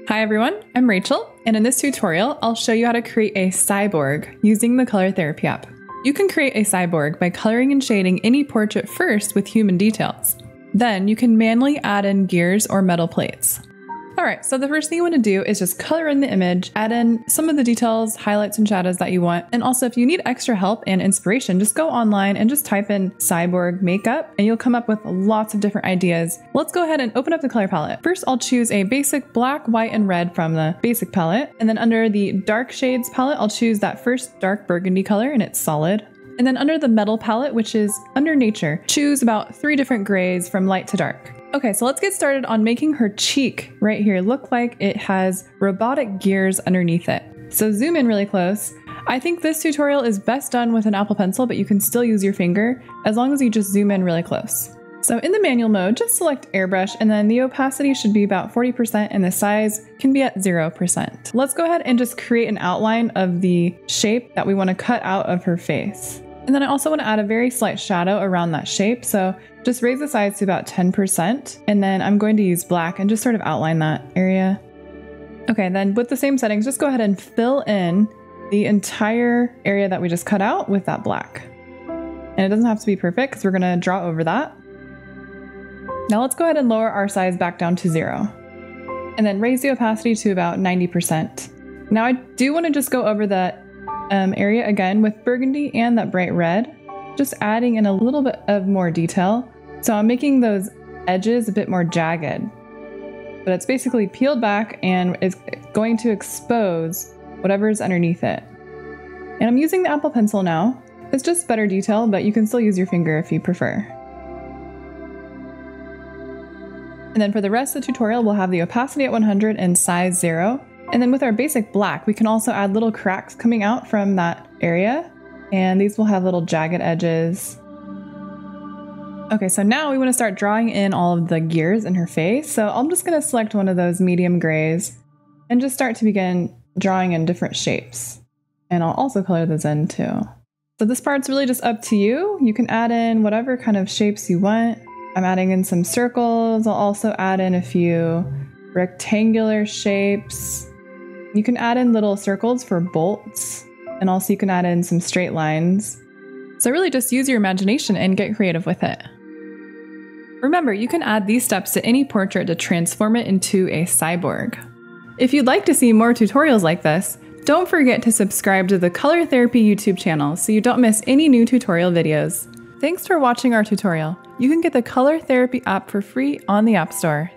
Hi everyone, I'm Rachel, and in this tutorial, I'll show you how to create a cyborg using the Color Therapy app. You can create a cyborg by coloring and shading any portrait first with human details. Then you can manually add in gears or metal plates. Alright, so the first thing you want to do is just color in the image, add in some of the details, highlights, and shadows that you want. And also, if you need extra help and inspiration, just go online and just type in cyborg makeup and you'll come up with lots of different ideas. Let's go ahead and open up the color palette. First, I'll choose a basic black, white, and red from the basic palette. And then under the dark shades palette, I'll choose that first dark burgundy color and it's solid. And then under the metal palette, which is under nature, choose about 3 different grays from light to dark. Okay, so let's get started on making her cheek right here look like it has robotic gears underneath it. So zoom in really close. I think this tutorial is best done with an Apple Pencil, but you can still use your finger as long as you just zoom in really close. So in the manual mode, just select AIRBRUSH and then the opacity should be about 40% and the size can be at 0%. Let's go ahead and just create an outline of the shape that we want to cut out of her face. And then I also want to add a very slight shadow around that shape. So just raise the size to about 10%. And then I'm going to use black and just sort of outline that area. Okay, then with the same settings, just go ahead and fill in the entire area that we just cut out with that black. And it doesn't have to be perfect because we're going to draw over that. Now let's go ahead and lower our size back down to 0. And then raise the opacity to about 90%. Now I do want to just go over that area again with burgundy and that bright red, just adding in a little bit of more detail. So I'm making those edges a bit more jagged, but it's basically peeled back and is going to expose whatever is underneath it. And I'm using the Apple Pencil now. It's just better detail, but you can still use your finger if you prefer. And then for the rest of the tutorial, we'll have the opacity at 100 and size 0. And then with our basic black, we can also add little cracks coming out from that area. And these will have little jagged edges. Okay, so now we want to start drawing in all of the gears in her face. So I'm just going to select one of those medium grays and just start to begin drawing in different shapes. And I'll also color those in too. So this part's really just up to you. You can add in whatever kind of shapes you want. I'm adding in some circles. I'll also add in a few rectangular shapes. You can add in little circles for bolts, and also you can add in some straight lines. So really just use your imagination and get creative with it. Remember, you can add these steps to any portrait to transform it into a cyborg. If you'd like to see more tutorials like this, don't forget to subscribe to the Color Therapy YouTube channel so you don't miss any new tutorial videos. Thanks for watching our tutorial. You can get the Color Therapy app for free on the App Store.